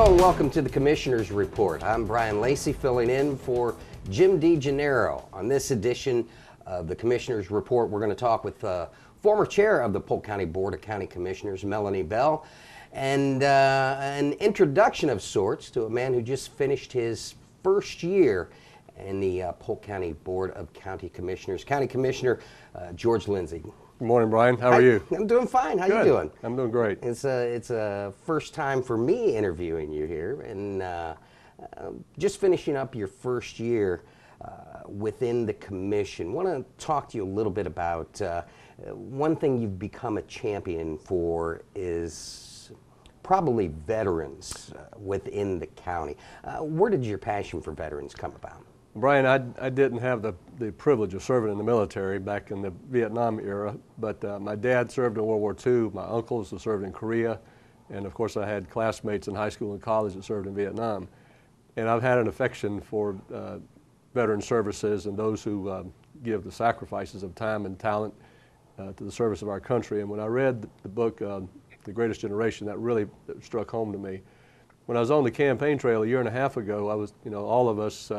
Hello and welcome to the Commissioner's Report. I'm Brian Lacey filling in for Jim DeGennaro. On this edition of the Commissioner's Report, we're going to talk with former chair of the Polk County Board of County Commissioners, Melony Bell, and an introduction of sorts to a man who just finished his first year in the Polk County Board of County Commissioners, County Commissioner George Lindsey. Good morning, Brian. How are you? I'm doing fine. How you doing? I'm doing great. It's a first time for me interviewing you here, and just finishing up your first year within the commission. Want to talk to you a little bit about one thing you've become a champion for is probably veterans within the county. Where did your passion for veterans come about? Brian, I didn't have the privilege of serving in the military back in the Vietnam era, but my dad served in World War II, my uncles have served in Korea, and of course I had classmates in high school and college that served in Vietnam. And I've had an affection for veteran services and those who give the sacrifices of time and talent to the service of our country. And when I read the book, The Greatest Generation, that really struck home to me. When I was on the campaign trail a year and a half ago, I was, all of us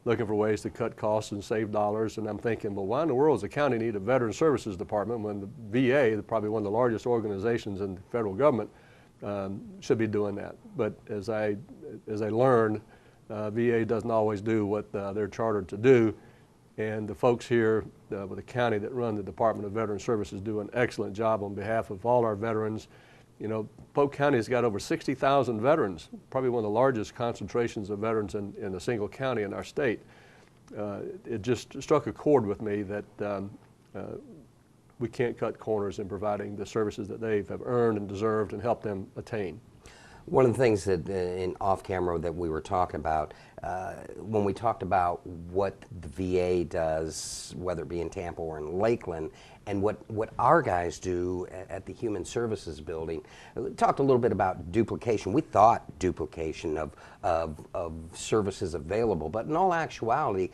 looking for ways to cut costs and save dollars, and I'm thinking, well, why in the world does the county need a Veteran Services Department when the VA, probably one of the largest organizations in the federal government, should be doing that? But as I learned, VA doesn't always do what they're chartered to do, and the folks here with the county that run the Department of Veteran Services do an excellent job on behalf of all our veterans. Polk County has got over 60,000 veterans, probably one of the largest concentrations of veterans in a single county in our state. It just struck a chord with me that we can't cut corners in providing the services that they have earned and deserved and help them attain. One of the things that in off camera that we were talking about, when we talked about what the VA does, whether it be in Tampa or in Lakeland, and what our guys do at the Human Services Building, we talked a little bit about duplication. We thought duplication of services available, but in all actuality,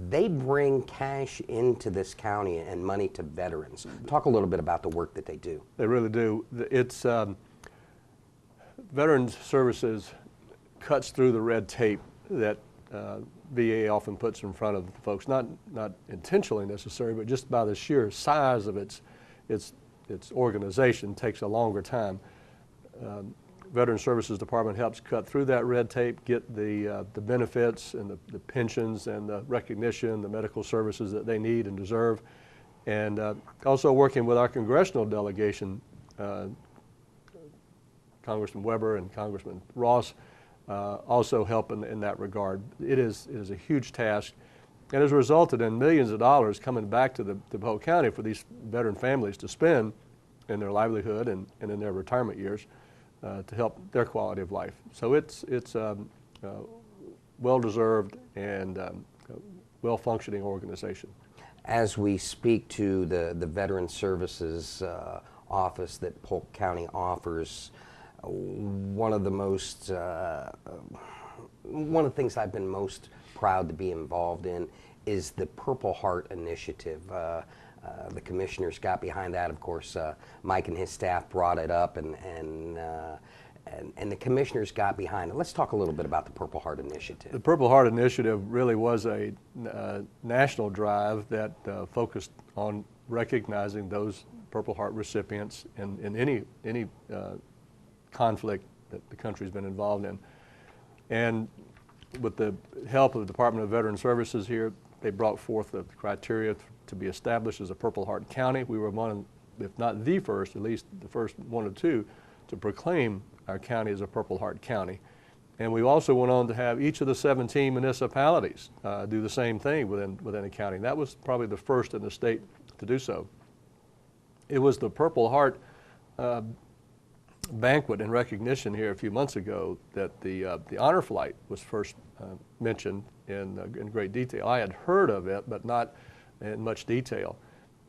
they bring cash into this county and money to veterans. Talk a little bit about the work that they do. They really do. It's Veterans Services cuts through the red tape that VA often puts in front of folks, not intentionally necessary, but just by the sheer size of its organization takes a longer time. Veterans Services Department helps cut through that red tape, get the benefits and the pensions and the recognition, the medical services that they need and deserve, and also working with our congressional delegation, Congressman Weber and Congressman Ross also help in that regard. It is a huge task, and has resulted in millions of dollars coming back to the Polk County for these veteran families to spend in their livelihood and in their retirement years to help their quality of life. So it's well-deserved and well-functioning organization. As we speak to the Veteran Services office that Polk County offers, one of the things I've been most proud to be involved in is the Purple Heart Initiative. The commissioners got behind that. Of course, Mike and his staff brought it up, and the commissioners got behind it. Let's talk a little bit about the Purple Heart Initiative. The Purple Heart Initiative really was a national drive that focused on recognizing those Purple Heart recipients in any conflict that the country's been involved in. And with the help of the Department of Veteran Services here, they brought forth the criteria to be established as a Purple Heart County. We were one, if not the first, at least the first one or two, to proclaim our county as a Purple Heart County. And we also went on to have each of the 17 municipalities do the same thing within a county. That was probably the first in the state to do so. It was the Purple Heart banquet and recognition here a few months ago that the honor flight was first mentioned in great detail. I had heard of it, but not in much detail.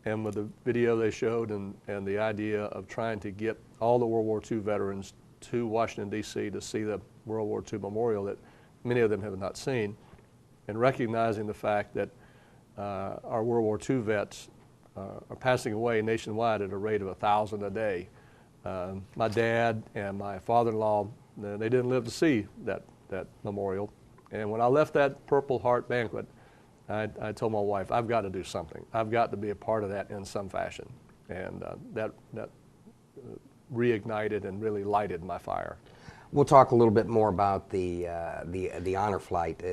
And with the video they showed and the idea of trying to get all the World War II veterans to Washington, D.C. to see the World War II memorial that many of them have not seen, and recognizing the fact that our World War II vets are passing away nationwide at a rate of 1,000 a day. My dad and my father-in-law they didn't live to see that memorial. And when I left that Purple Heart banquet, I told my wife, I've got to do something. I've got to be a part of that in some fashion. And that reignited and really lighted my fire. We'll talk a little bit more about the honor flight.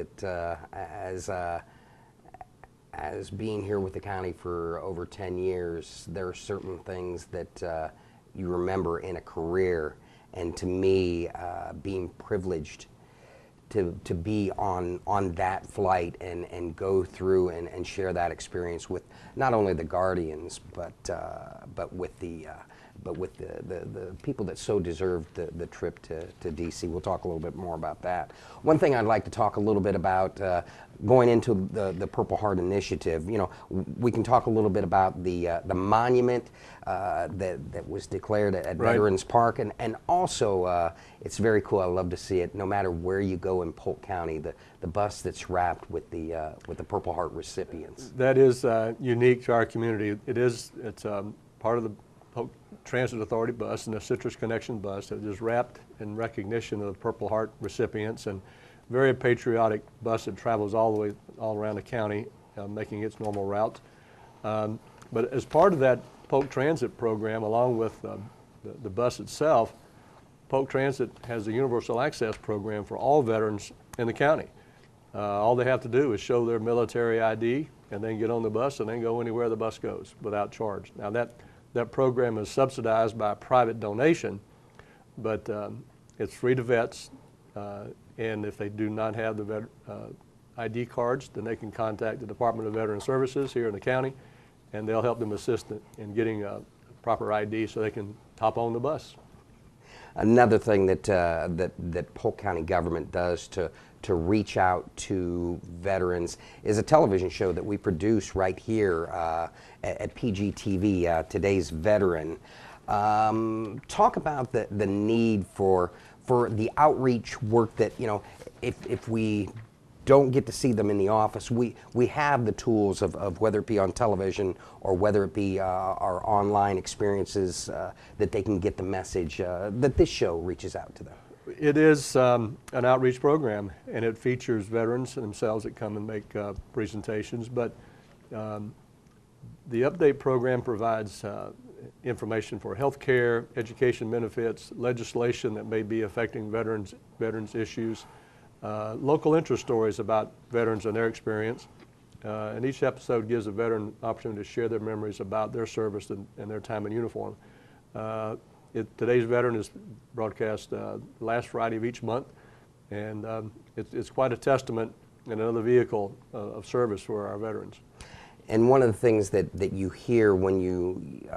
As being here with the county for over 10 years, there are certain things that you remember in a career. And to me, being privileged to be on that flight and go through and share that experience with not only the Guardians, but with the people that so deserved the trip to D.C. We'll talk a little bit more about that. One thing I'd like to talk a little bit about going into the Purple Heart Initiative. You know, we can talk a little bit about the monument that was declared at Right. Veterans Park, and also it's very cool. I love to see it. No matter where you go in Polk County, the bus that's wrapped with the Purple Heart recipients. That is unique to our community. It's part of the Polk Transit Authority bus and the Citrus Connection bus that is wrapped in recognition of the Purple Heart recipients, and very patriotic bus that travels all around the county, making its normal route. But as part of that Polk Transit program, along with the bus itself, Polk Transit has a universal access program for all veterans in the county. All they have to do is show their military ID and then get on the bus and then go anywhere the bus goes without charge. Now that program is subsidized by a private donation, but it's free to vets, and if they do not have the ID cards, then they can contact the Department of Veteran Services here in the county, and they'll help them assist in getting a proper ID so they can hop on the bus. Another thing that Polk County government does to reach out to veterans is a television show that we produce right here at PGTV, Today's Veteran. Talk about the need for the outreach work that, you know, if we don't get to see them in the office, we have the tools of whether it be on television or whether it be our online experiences that they can get the message that this show reaches out to them. It is an outreach program, and it features veterans themselves that come and make presentations, but the update program provides information for health care, education benefits, legislation that may be affecting veterans issues, local interest stories about veterans and their experience, and each episode gives a veteran an opportunity to share their memories about their service and their time in uniform. Today's Veteran is broadcast last Friday of each month, and it's quite a testament and another vehicle of service for our veterans. And one of the things that you hear when you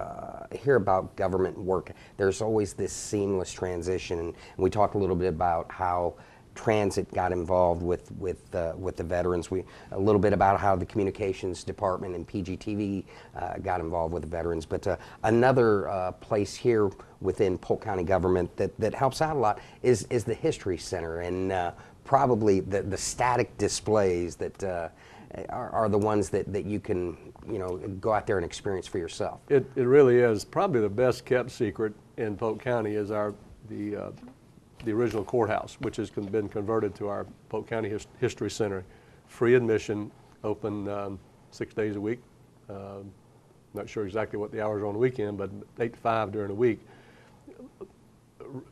hear about government work, there's always this seamless transition. And we talked a little bit about how transit got involved with the veterans. A little bit about how the communications department and PGTV got involved with the veterans. But another place here within Polk County government that helps out a lot is the History Center, and probably the static displays that are the ones that you can, you know, go out there and experience for yourself. It really is. Probably the best kept secret in Polk County is the original courthouse, which has been converted to our Polk County History Center. Free admission, open 6 days a week. Not sure exactly what the hours are on the weekend, but 8 to 5 during the week.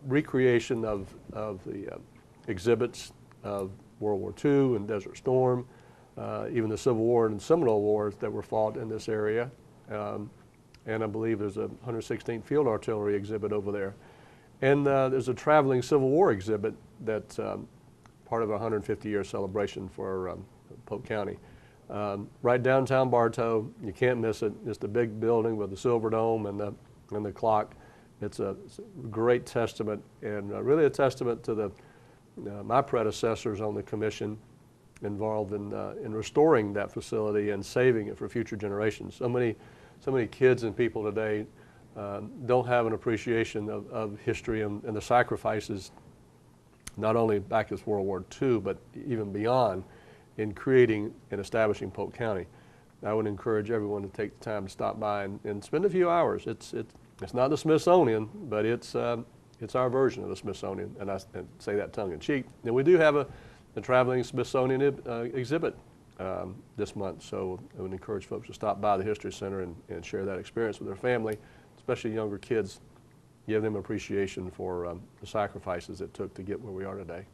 Recreation of the exhibits of World War II and Desert Storm, even the Civil War and Seminole Wars that were fought in this area. And I believe there's a 116th Field Artillery exhibit over there. And there's a traveling Civil War exhibit that's part of a 150-year celebration for Polk County. Right downtown Bartow, you can't miss it. It's the big building with the silver dome and the clock. It's a great testament, and really a testament to my predecessors on the commission involved in restoring that facility and saving it for future generations. So many kids and people today don't have an appreciation of history and the sacrifices, not only back as World War II, but even beyond, in creating and establishing Polk County. I would encourage everyone to take the time to stop by and spend a few hours. It's not the Smithsonian, but it's It's our version of the Smithsonian, and I say that tongue in cheek. And we do have a traveling Smithsonian exhibit this month, so I would encourage folks to stop by the History Center and share that experience with their family, especially younger kids. Give them appreciation for the sacrifices it took to get where we are today.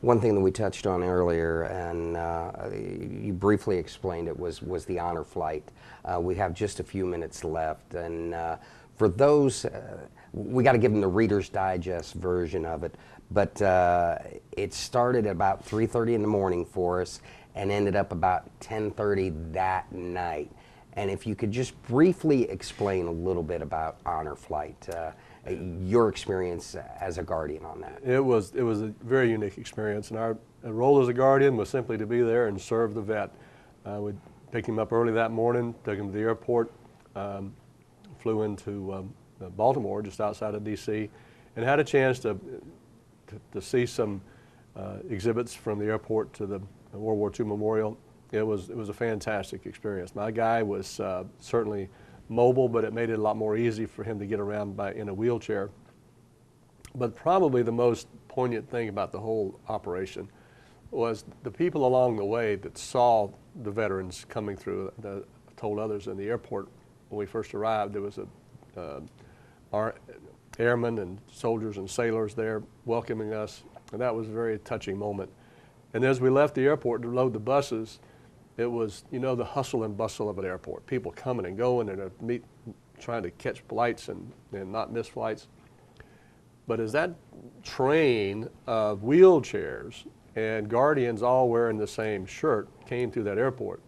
One thing that we touched on earlier, and you briefly explained it, was the honor flight. We have just a few minutes left, and for those, we got to give them the Reader's Digest version of it, but it started at about 3:30 in the morning for us and ended up about 10:30 that night. And if you could just briefly explain a little bit about honor flight, your experience as a guardian on that. It was a very unique experience, and our role as a guardian was simply to be there and serve the vet. We'd pick him up early that morning, took him to the airport, flew into Baltimore, just outside of D.C., and had a chance to see some exhibits from the airport to the World War II Memorial. It was a fantastic experience. My guy was certainly mobile, but it made it a lot more easy for him to get around in a wheelchair. But probably the most poignant thing about the whole operation was the people along the way that saw the veterans coming through. I told others in the airport when we first arrived, there was our airmen and soldiers and sailors there welcoming us, and that was a very touching moment. And as we left the airport to load the buses, it was, you know, the hustle and bustle of an airport. People coming and going and trying to catch flights and not miss flights. But as that train of wheelchairs and guardians all wearing the same shirt came through that airport,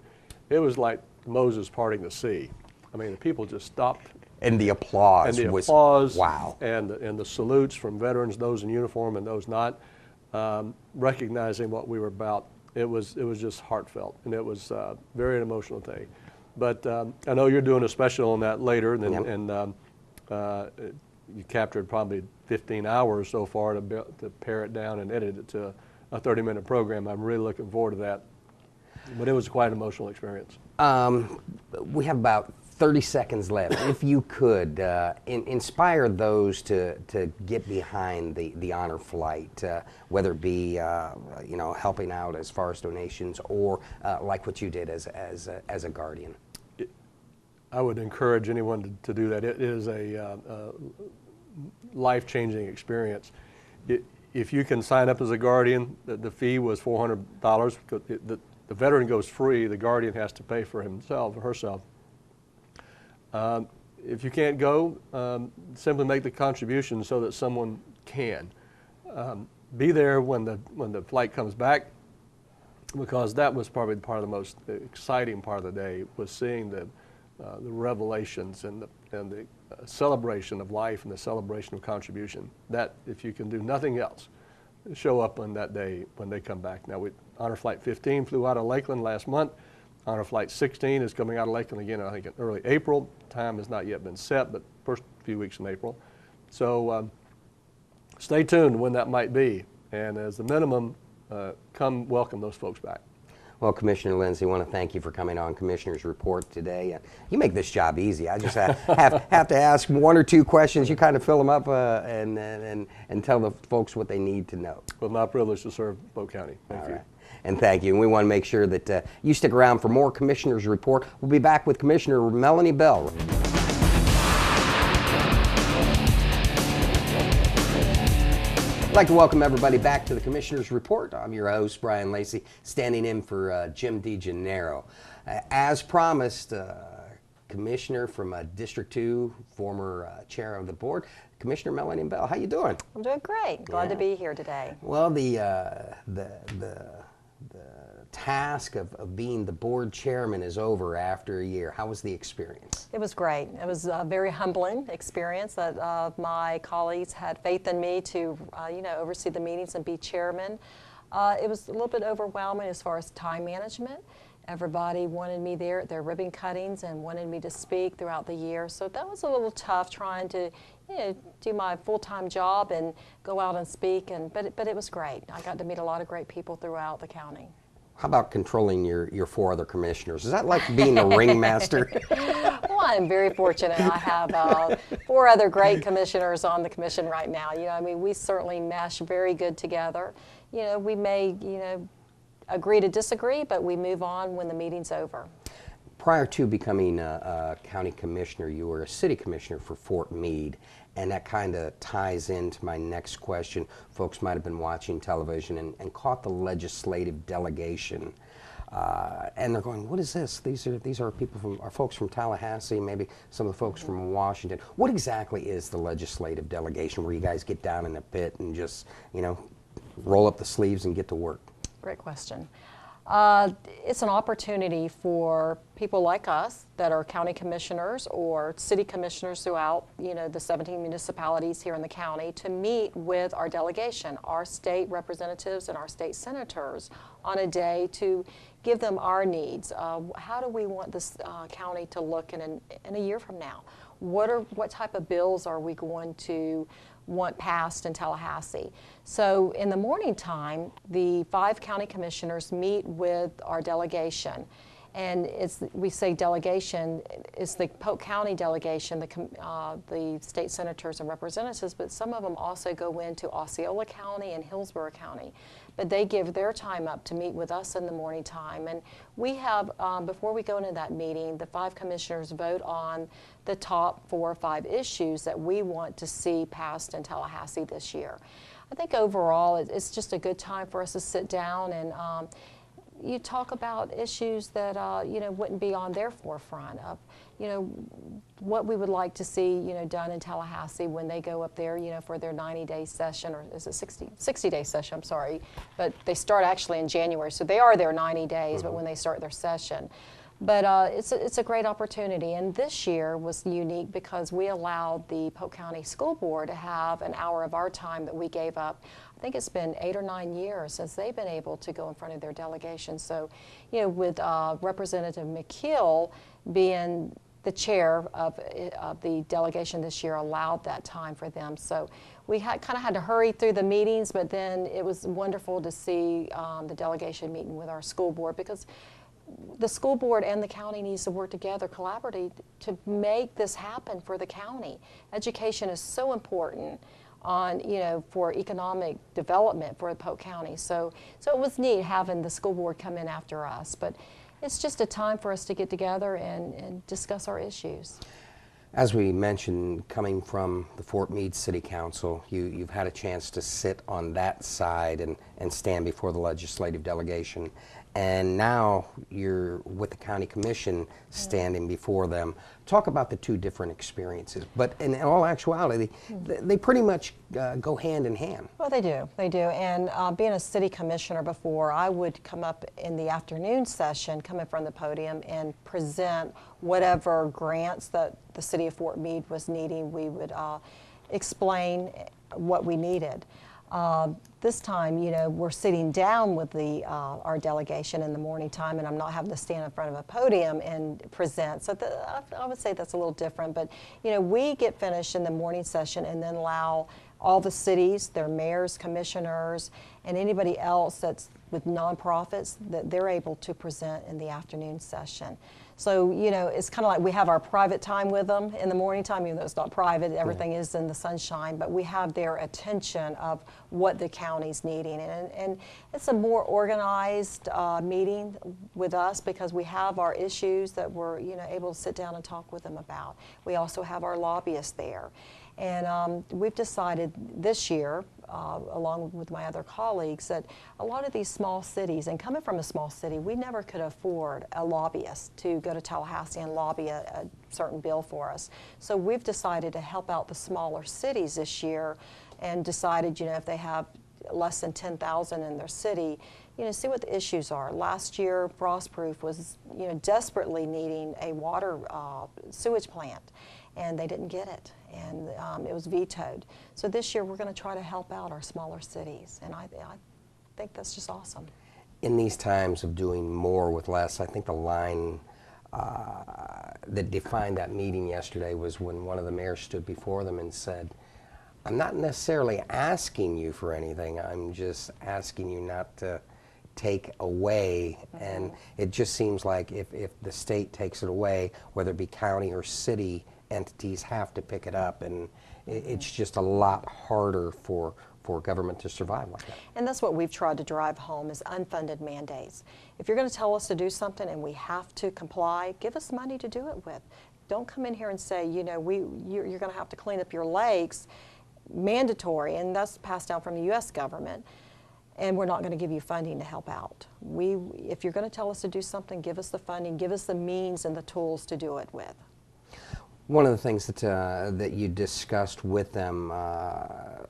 it was like Moses parting the sea. I mean, the people just stopped. And the applause was, wow. And the salutes from veterans, those in uniform and those not, recognizing what we were about. It was just heartfelt, and it was very an emotional thing. But I know you're doing a special on that later, and you captured probably 15 hours so far to pare it down and edit it to a 30-minute program. I'm really looking forward to that. But it was quite an emotional experience. We have about 30 seconds left. If you could inspire those to get behind the honor flight, whether it be you know, helping out as far as donations, or like what you did as a guardian. I would encourage anyone to do that. It is a life-changing experience. If you can sign up as a guardian, the fee was $400. The veteran goes free. The guardian has to pay for himself or herself. If you can't go, simply make the contribution so that someone can. Be there when the flight comes back, because that was probably part of the most exciting part of the day, was seeing the revelations and the celebration of life and the celebration of contribution. That, if you can do nothing else, show up on that day when they come back. Now, Honor Flight 15 flew out of Lakeland last month. Honor Flight 16 is coming out of Lakeland again, I think, in early April. Time has not yet been set, but first few weeks in April. So stay tuned when that might be. And as the minimum, come welcome those folks back. Well, Commissioner Lindsey, I want to thank you for coming on Commissioner's Report today. You make this job easy. I just have to ask one or two questions. You kind of fill them up and tell the folks what they need to know. Well, my privilege to serve Polk County. Thank you. Right. And thank you. And we want to make sure that you stick around for more Commissioner's Report. We'll be back with Commissioner Melony Bell. I'd like to welcome everybody back to the Commissioner's Report. I'm your host, Brian Lacey, standing in for Jim DeGennaro. As promised, Commissioner from District 2, former chair of the board, Commissioner Melony Bell. How you doing? I'm doing great. Glad to be here today. Well, the task of being the board chairman is over after a year. How was the experience? It was great. It was a very humbling experience that my colleagues had faith in me to oversee the meetings and be chairman. It was a little bit overwhelming as far as time management. Everybody wanted me there at their ribbon cuttings and wanted me to speak throughout the year. So that was a little tough, trying to do my full-time job and go out and speak. But it was great. I got to meet a lot of great people throughout the county. How about controlling your four other commissioners? Is that like being a ringmaster? Well, I am very fortunate. I have 4 other great commissioners on the commission right now. You know, I mean, we certainly mesh very good together. You know, we may, you know, agree to disagree, but we move on when the meeting's over. Prior to becoming a county commissioner, you were a city commissioner for Fort Meade, and that kind of ties into my next question. Folks might have been watching television and caught the legislative delegation, and they're going, "What is this? These are people from, are folks from Tallahassee, maybe some of the folks from Washington." What exactly is the legislative delegation, where you guys get down in the pit and just, you know, roll up the sleeves and get to work? Great question. It's an opportunity for people like us that are county commissioners or city commissioners throughout, you know, the 17 municipalities here in the county to meet with our delegation, our state representatives and our state senators on a day to give them our needs. How do we want this county to look in a year from now? What type of bills are we going to want passed in Tallahassee? So in the morning time, the 5 county commissioners meet with our delegation. And we say delegation, it's the Polk County delegation, the state senators and representatives, but some of them also go into Osceola County and Hillsborough County. But they give their time up to meet with us in the morning time. And we have, before we go into that meeting, the 5 commissioners vote on the top 4 or 5 issues that we want to see passed in Tallahassee this year. I think overall it's just a good time for us to sit down and you talk about issues that you know, wouldn't be on their forefront of, you know, what we would like to see, you know, done in Tallahassee when they go up there, you know, for their 90-day session, or is it 60-day session, I'm sorry, but they start actually in January, so they are there 90 days, but when they start their session. But it's a great opportunity, and this year was unique because we allowed the Polk County School Board to have an hour of our time that we gave up. I think it's been 8 or 9 years since they've been able to go in front of their delegation. So, you know, with Representative McKeel being the chair of the delegation this year, allowed that time for them. So we kind of had to hurry through the meetings, but then it was wonderful to see the delegation meeting with our school board, because the school board and the county needs to work together collaboratively to make this happen for the county. Education is so important on, you know, for economic development for Polk County. So it was neat having the school board come in after us, but it's just a time for us to get together and discuss our issues. As we mentioned, coming from the Fort Meade City Council, you've had a chance to sit on that side and stand before the legislative delegation. And now you're with the County Commission standing before them. Talk about the 2 different experiences. But in all actuality, they pretty much go hand in hand. Well, they do. They do. And being a city commissioner before, I would come up in the afternoon session, come in front of the podium and present whatever grants that the city of Fort Meade was needing. We would explain what we needed. This time, you know, we're sitting down with our delegation in the morning time, and I'm not having to stand in front of a podium and present. So I would say that's a little different. But, you know, we get finished in the morning session and then allow all the cities, their mayors, commissioners, and anybody else that's with nonprofits, that they're able to present in the afternoon session. So, you know, it's kind of like we have our private time with them in the morning time, even though it's not private, everything is in the sunshine, but we have their attention of what the county's needing. And it's a more organized meeting with us because we have our issues that we're, you know, able to sit down and talk with them about. We also have our lobbyists there. And we've decided this year, along with my other colleagues, that a lot of these small cities, and coming from a small city, we never could afford a lobbyist to go to Tallahassee and lobby a certain bill for us. So we've decided to help out the smaller cities this year, and decided, you know, if they have less than 10,000 in their city, you know, see what the issues are. Last year, Frostproof was, you know, desperately needing a water sewage plant, and they didn't get it, and it was vetoed. So this year we're going to try to help out our smaller cities, and I think that's just awesome. In these times of doing more with less, I think the line that defined that meeting yesterday was when one of the mayors stood before them and said, "I'm not necessarily asking you for anything, I'm just asking you not to take away, and it just seems like if the state takes it away, whether it be county or city entities have to pick it up, and it's just a lot harder for government to survive like that. And that's what we've tried to drive home is unfunded mandates. If you're going to tell us to do something and we have to comply, give us money to do it with. Don't come in here and say, you know, you're going to have to clean up your lakes, mandatory, and that's passed down from the U.S. government, and we're not going to give you funding to help out. If you're going to tell us to do something, give us the funding, give us the means and the tools to do it with. One of the things that you discussed with them,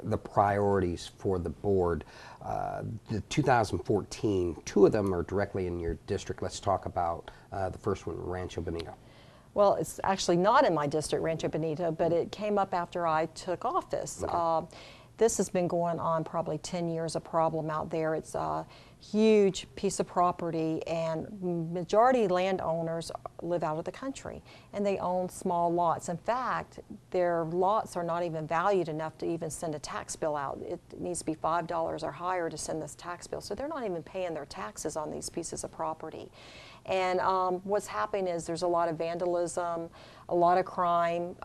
the priorities for the board, the 2014, two of them are directly in your district. Let's talk about the first one, Rancho Bonito. Well, it's actually not in my district, Rancho Bonito, but it came up after I took office. Okay. This has been going on probably 10 years, a problem out there. It's a huge piece of property, and majority landowners live out of the country, and they own small lots. In fact, their lots are not even valued enough to even send a tax bill out. It needs to be $5 or higher to send this tax bill, so they're not even paying their taxes on these pieces of property. And what's happening is there's a lot of vandalism, a lot of crime,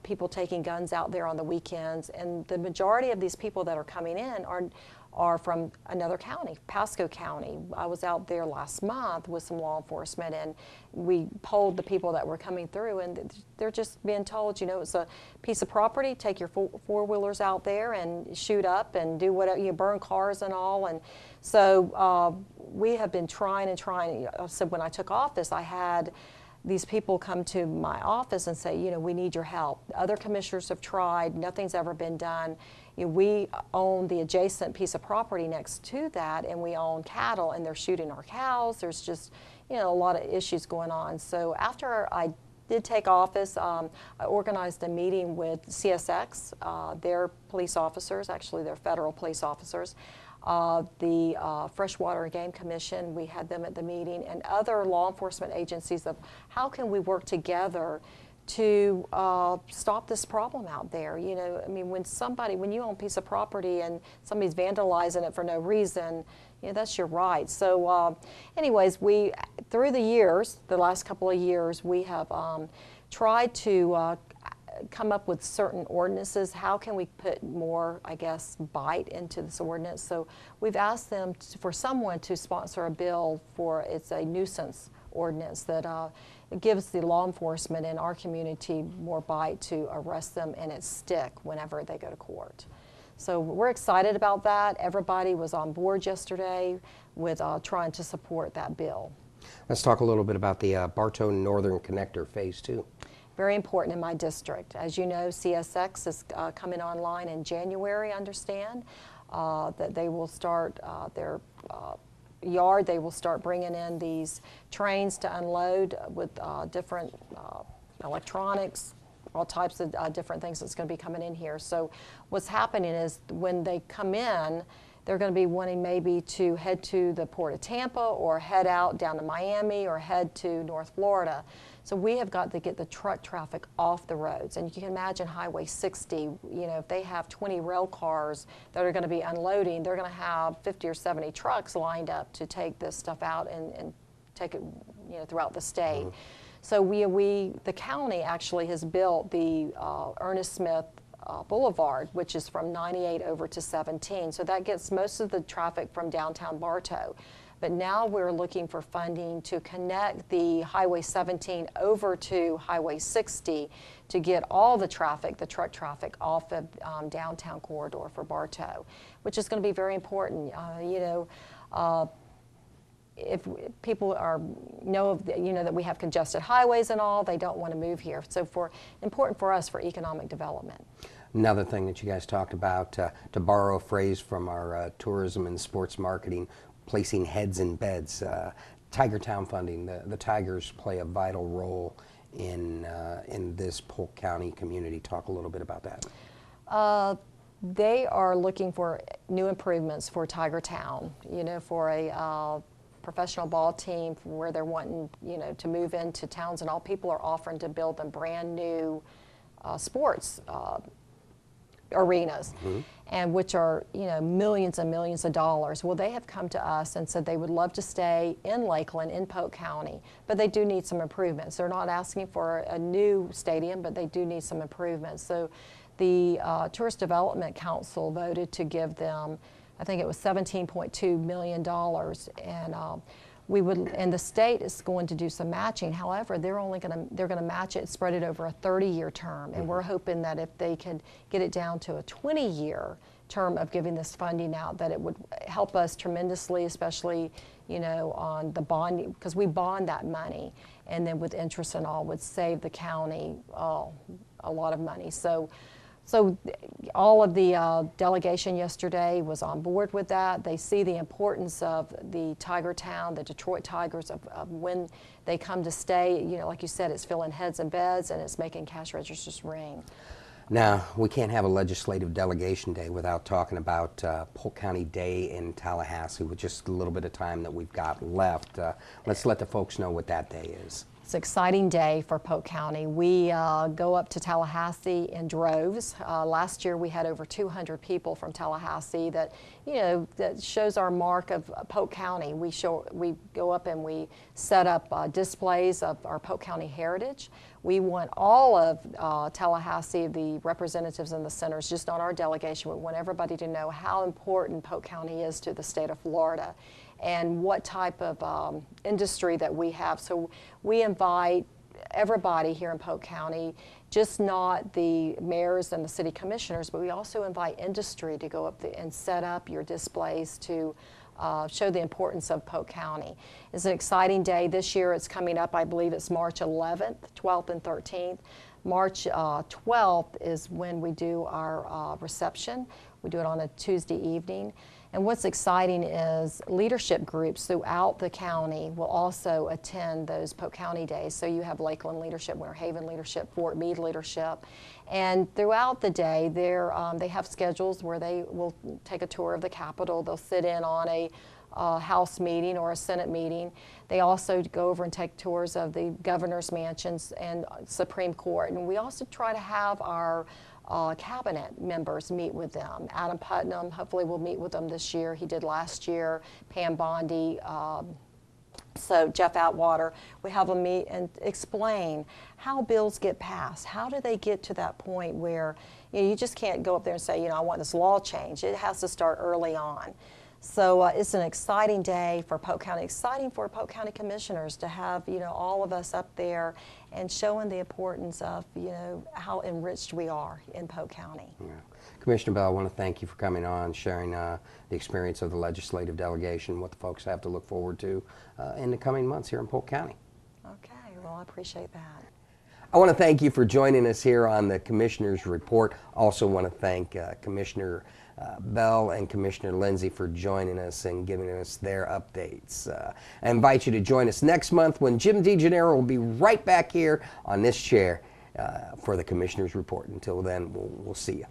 people taking guns out there on the weekends, and the majority of these people that are coming in are from another county, Pasco County. I was out there last month with some law enforcement, and we polled the people that were coming through, and they're just being told, you know, it's a piece of property, take your four-wheelers out there and shoot up and do whatever, you burn cars and all. And so we have been trying and trying. So when I took office, I had these people come to my office and say, you know, we need your help. Other commissioners have tried, nothing's ever been done. You know, we own the adjacent piece of property next to that, and we own cattle, and they're shooting our cows. There's just, you know, a lot of issues going on. So after I did take office, I organized a meeting with CSX, their police officers, actually they're federal police officers, the Freshwater and Game Commission, we had them at the meeting, and other law enforcement agencies of how can we work together to stop this problem out there. You know, I mean, when you own a piece of property and somebody's vandalizing it for no reason, you know, that's your right. So anyways, through the years, the last couple of years, we have tried to come up with certain ordinances. How can we put more, I guess, bite into this ordinance? So we've asked them for someone to sponsor a bill it's a nuisance ordinance that it gives the law enforcement in our community more bite to arrest them and it stick whenever they go to court. So we're excited about that. Everybody was on board yesterday with trying to support that bill. Let's talk a little bit about the Bartow Northern Connector Phase 2. Very important in my district. As you know, CSX is coming online in January, I understand, that they will start their yard. They will start bringing in these trains to unload with different electronics, all types of different things that's going to be coming in here. So what's happening is when they come in, they're going to be wanting maybe to head to the Port of Tampa or head out down to Miami or head to North Florida. So we have got to get the truck traffic off the roads. And you can imagine Highway 60, you know, if they have 20 rail cars that are going to be unloading, they're going to have 50 or 70 trucks lined up to take this stuff out and take it, you know, throughout the state. Mm-hmm. So the county actually has built the Ernest Smith Boulevard, which is from 98 over to 17. So that gets most of the traffic from downtown Bartow. But now we're looking for funding to connect the Highway 17 over to Highway 60 to get all the traffic, the truck traffic, off of downtown corridor for Bartow, which is going to be very important. You know, if people know that we have congested highways and all, they don't want to move here. So important for us for economic development. Another thing that you guys talked about, to borrow a phrase from our tourism and sports marketing, placing heads in beds. Tiger Town funding, the Tigers play a vital role in this Polk County community. Talk a little bit about that. They are looking for new improvements for Tiger Town, you know, for a professional ball team where they're wanting, you know, to move into towns, and all people are offering to build them brand new sports arenas, and which are, you know, millions and millions of dollars. Well, they have come to us and said they would love to stay in Lakeland, in Polk County, but they do need some improvements. They're not asking for a new stadium, but they do need some improvements. So the Tourist Development Council voted to give them, I think it was $17.2 million, and and the state is going to do some matching. However, they're going to match it, spread it over a 30-year term, and we're hoping that if they could get it down to a 20-year term of giving this funding out, that it would help us tremendously, especially, you know, on the bonding, because we bond that money, and then with interest and all would save the county a lot of money. So all of the delegation yesterday was on board with that. They see the importance of the Tiger Town, the Detroit Tigers, of when they come to stay. You know, like you said, it's filling heads and beds, and it's making cash registers ring. Now, we can't have a Legislative Delegation Day without talking about Polk County Day in Tallahassee, with just a little bit of time that we've got left. Let's let the folks know what that day is. It's an exciting day for Polk County. We go up to Tallahassee in droves. Last year we had over 200 people from Tallahassee. That, you know, that shows our mark of Polk County. We go up and we set up displays of our Polk County heritage. We want all of Tallahassee, the representatives and the senators, just on our delegation, we want everybody to know how important Polk County is to the state of Florida, and what type of industry that we have. So we invite everybody here in Polk County, just not the mayors and the city commissioners, but we also invite industry to go up and set up your displays to show the importance of Polk County. It's an exciting day. This year it's coming up, I believe it's March 11th, 12th, and 13th. March 12th is when we do our reception. We do it on a Tuesday evening. And what's exciting is leadership groups throughout the county will also attend those Polk County days. So you have Lakeland leadership, Winter Haven leadership, Fort Meade leadership. And throughout the day, they have schedules where they will take a tour of the Capitol. They'll sit in on a House meeting or a Senate meeting. They also go over and take tours of the governor's mansions and Supreme Court. And we also try to have our cabinet members meet with them. Adam Putnam, hopefully we'll meet with them this year. He did last year. Pam Bondi, so Jeff Atwater. We have them meet and explain how bills get passed. How do they get to that point where, you know, you just can't go up there and say, you know, I want this law change. It has to start early on. So it's an exciting day for Polk County, exciting for Polk County commissioners to have, you know, all of us up there and showing the importance of, you know, how enriched we are in Polk County. Yeah. Commissioner Bell, I want to thank you for coming on, sharing the experience of the legislative delegation, what the folks have to look forward to in the coming months here in Polk County. Okay, well, I appreciate that. I want to thank you for joining us here on the Commissioner's Report. Also want to thank Commissioner Bell and Commissioner Lindsey for joining us and giving us their updates. I invite you to join us next month when Jim DeGennaro will be right back here on this chair for the Commissioner's Report. Until then, we'll see you.